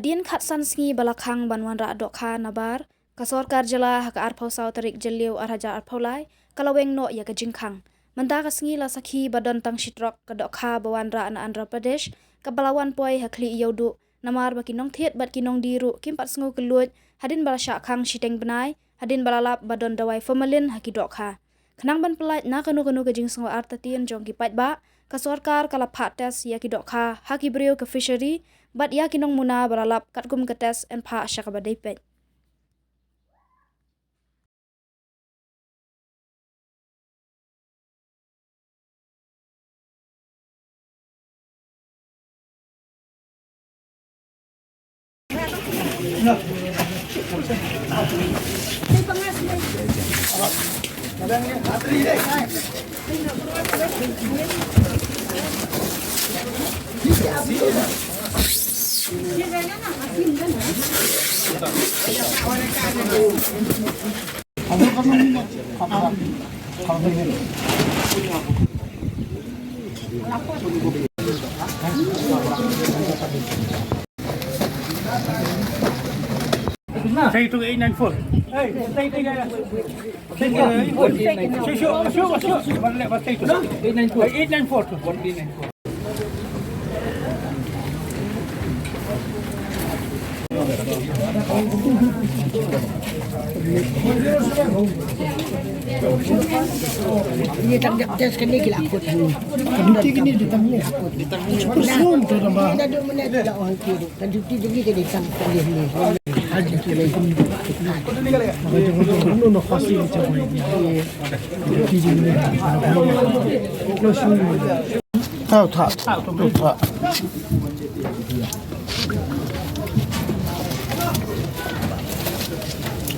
Hadin khatsan sngi balakhang banwan ra dokha nabar kasorkar jela hak arphau sau tarik jeliu arhaja arphaulai kalaweng no ya ka jingkhang manda ka sngi la sakhi badon tang shitrok ka dokha bawan ra an Andhra Pradesh ka balawan poi hakli yodu namar bakinong thiet bat kinong diru kimpat sngu keluj hadin balasha khang shiteng benai hadin balalap badon dawai formalin haki dokha khnang ban pelaj na kanu ka jing sngo artatin jong ki pat ba kasorkar kala phat tes ya ki dokha haki breu ka fishery bat ya kinong muna baralap katkum kates en pha shakabadai pet Saya tu 894. Hey, saya tu ya. Syuk. Balik pasal itu. 894 tu. 894. Ini tak tes kini gila akut. Duty kini ditang ni. Persoon tu nama. Kita ada mana tidak orang kiri. Kan duty jadi ke ditang kali ni. Haji tu lagi. Macam mana nak fasih macam ni? Duty jadi. Tahu tak? Tahu tak?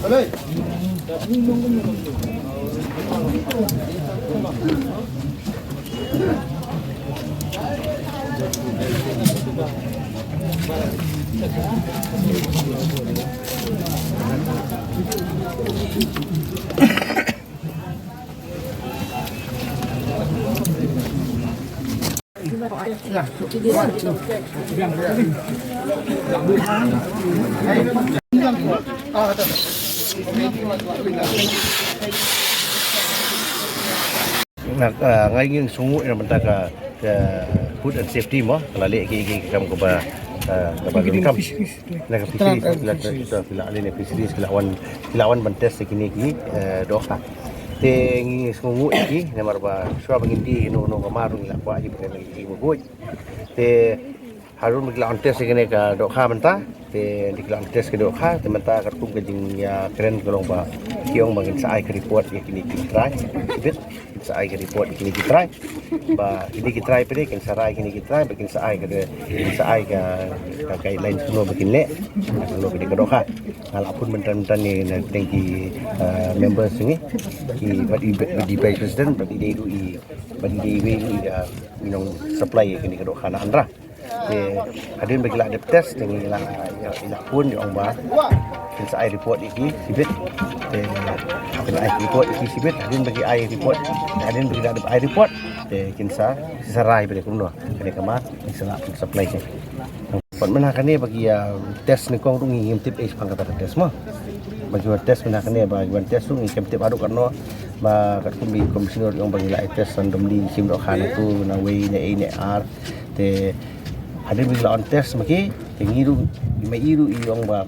Alay. Ngay những sungguh yang mentah ke food and safety mo kalau lek ke kam ke ba bagi kam nak fisheries kita bila alin fisheries kilawan bantes sekini ki doha te ngi sungguh ki namar ba swa bangindi no kamarung la ba ji bukan lagi mogoi te harun kilawan tes sekini ka doha mentah te kilawan tes ke doha te mentah kartum ke jing ya keren kolong ba kiong bangin sai ke report ke kini ki try bit sai ke report kini kita try ba ini kita try pede kan sarai kini kita try bikin sai ke sai ke guidelines semua bikin lek kalau kita kedoka kalau pun mentan-mentan ni thanki members ni ki di president bagi dia supply kini kedoka na Andhra hadin bagi lah ada test dengan ila pun di orang ba kin sai report iki sibit kena ai report iki sibit hadin bagi ai report hadin bagi ada ai report kin sarai pada kuno kena kama salah supply ke pon menakan ni bagi test ni kong rungi ngim tip pang kata test mah bagi test menakan ni bagi test tu ngim tip aduk karno ba kat komisioner yang bagi lai test random di sim dok khan tu na we ne ar te hadin bagi on test maki tengiru mai iru yang ba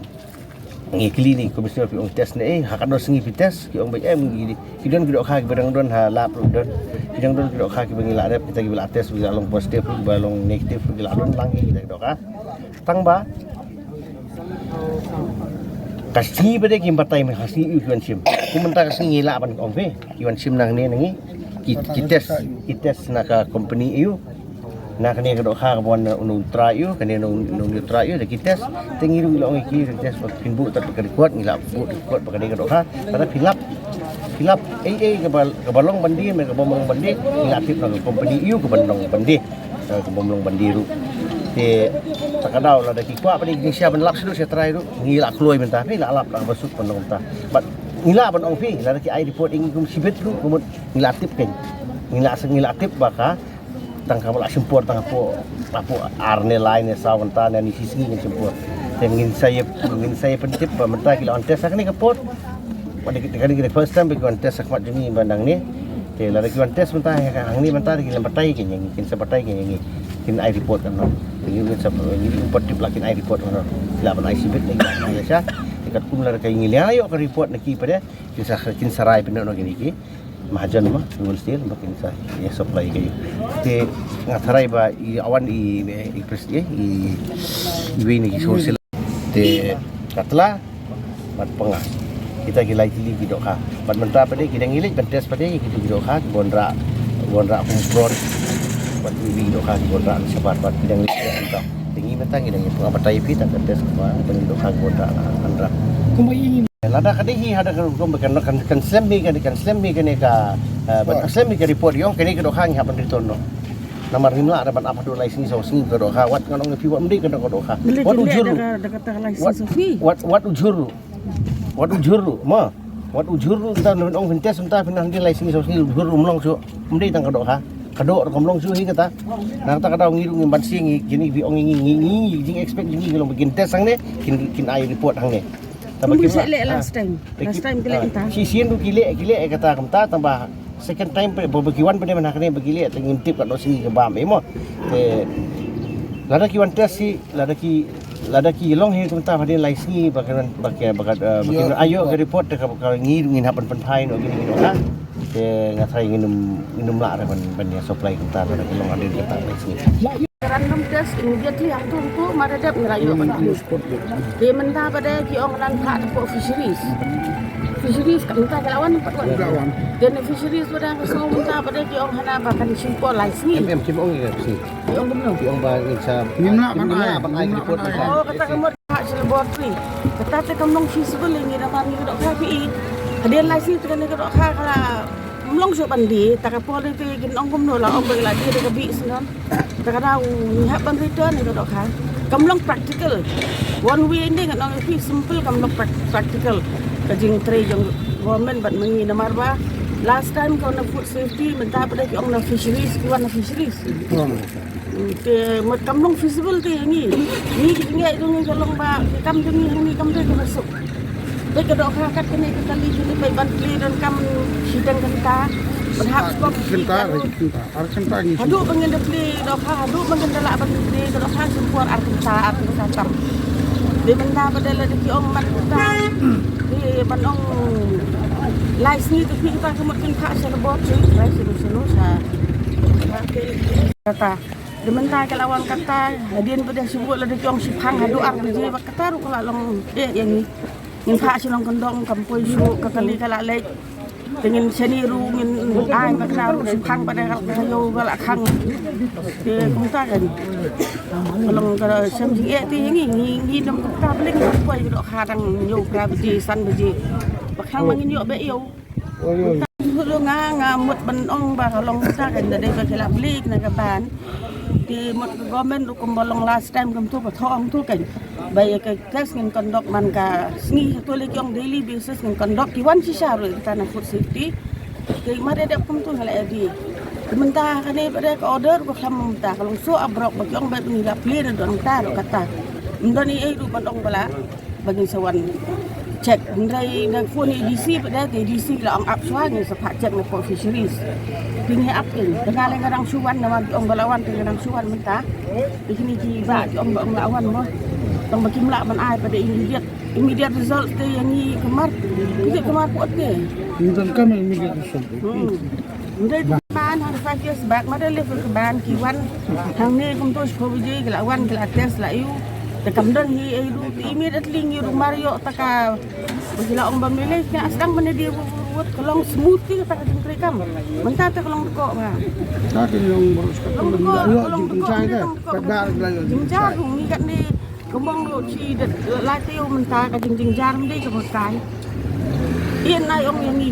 ngi klinik komisioner pi ong test ne hakado sengi pi test ki ong bai ngi kidon ki dok kha ki badang don ha lap don kidang don ki dok kha ki bangi la rep kita ki bila test bila long positif bila long negatif bila don lang ki kita dok ha tang ba kasih pada ki batai me kasih yuan sim ku mentah sengi la ban ong pe yuan sim nang ne ngi ki test na ka company you nak kena kedok ha bon unu try you kena unu try you dak test tengiru long iki test pakin bu tak kuat ngila bu kuat pakai kedok ha tapi filap ke balong bandi me ke bomong bandi ngila tip nang company you ke bandong bandi ke bomong bandi ru te takadau la dak kuat pada Indonesia ben lap saya try ru ngila kloi mentah ni la lap la basut bandong mentah but ngila ban ong pi la dak ai report ingi kum sibet ru kumut ngila tip ken ngila tip baka tang kabel sempur tang apo arne lain sa wanta ni sisi ni sempur ingin saya pentip mentah kila on test ni kapot. Pada kita first time bagi on test akmat jumi bandang ni. Okay, la lagi on test mentah hang ni mentah lagi lembatai ke yang kin sebatai ke yang kin I report kan. Ini sebab ini pentip lakin I report kan. Sila ban IC bit lagi ya sya. Dekat kumlar ka ingin ayo ka report nak pada kin sarai pina no gini ki. Mahajan mah dulu stil makin sa ya supply kayu. Te ngatarai ba I awan I presiden I ini sosial te katla mat pengah kita gilai tili gidok ha bat mentah pada kita ngilik bentes pada kita gidok ha bonra kumpron bat gidok ha bonra sebar bat kita ngilik kita tinggi mentang kita ngilik apa taipi tak bentes apa dengan gidok ha bonra andra Kumain lada kadihi ada kan sembi kan ka sembi ka report yong kini gidok ha ngap return no nomor 5 ada ban apa do license so sing gidok ha wat nganong ngepi wat mdi kan gidok ha wat ujur wat ujur ma wat ujur ta ong vintes ta pinang di license so sing ujur umlong so mdi tang gidok ha kadok komlong su hi kata nang ta kadau ngiru ngimban sing gini bi ong ngi jing expect jing ngi bikin test sang ne kin ai report hang ne Tapi last time kile entah. Si sien tu kile kata kamta tambah second time berbagiwan pada mana kene bagile ngintip kat sini ke bam emo lada ki wan test si lada ki long he kamta pada license bagian ayo ke report ke ngin hapan penpai no gini ha ngatai nginum la ban supply kamta pada long ada kata license Random test immediately aku tu maradap ngerayu pada. Dia mentah pada kiong nan hak depo fisheries. Fisheries kat mentah kelawan empat wan. Dan fisheries pada semua mentah pada kiong hana bahkan simpul license. kiong ni si Kiong belum. kiong ba sa Nimla ban ai report Oh kata kamu hak laboratory. Kata te kamu feasible ni nama ni dok KPI. Ada license tu kan dok kala mlong so bandi tak apa le te gin ong kumno la ong bagi lagi de kabi senon tak ada hak ban return ni dok kan kamlong practical one way ni ngan ong simple kamlong practical kajing tre jong government ban mengi namar ba last time kau na food safety mentah pada ki ong na fisheries ki wan na fisheries ke mat kamlong feasible te ni ngai tu ni kalong ba kam tu ni kam tu masuk Baik kedok kat kena kali ini baik bantli dan kam sidang kenta berhak sebab Kenta ni Haduk pengen dapli dok haduk pengen dalak bantli kedok sempur arkenta tam. Di benda pada lagi ong mat kita. Di bandong license tu kita kemudian hak serbot license sa kata di benda kelawan kata hadian pada sebut lagi ong sipang haduk arje kata ru kalau long yang ni Yung hak silong kondong kampoy su kakali kala lek dengan seniru ngin ay magnaru sipang pada kayo kala kang di kumta kan kalong kala semjing ti ngi dam kumta balik kampoy dok kadang yo gravity san beji bakang mangin yo be yo Hulu nga mut banong ba kalong kumta kan dari bakila balik na kaban di mut government kumbolong last time kam tu pathong tu kan Baik ke test dengan kondok man ka sni tu lagi yang daily basis dengan kondok ki wan sisa ru tanah food safety ke mare dak pun tu hala edi mentah kane pada ke order ko kham mentah kalau so abrok bagi yang baik ni la play don ta kata ndoni ai ru bandong bala bagi sawan cek ndai nak phone EDC pada EDC la ang up swa ni sepak cek na for fisheries tinggi up ni dengan kadang suwan nama ong balawan kadang suwan mentah di sini ki ba ong lawan mo tong bagi melak man ai pada immediate result tu yang ni kemar kuat ke Mintan kami immediate result. Ndai ban har 5 years back mada level ke ban kiwan hang ni kum tu ko biji kelawan kela test la yu te kamdon hi ai du immediately ngi mario taka bagi la ong bamile nya sedang menedia buat kolong smooth ki tak jengkri kam mentah te kolong kok ba Sakin yung baru sekarang kolong jengcang ke kadar belajar. jengcang ni kat ni kembang lu ci la teu mentah ka jeng jang dei ka kai ien nai ong yang ni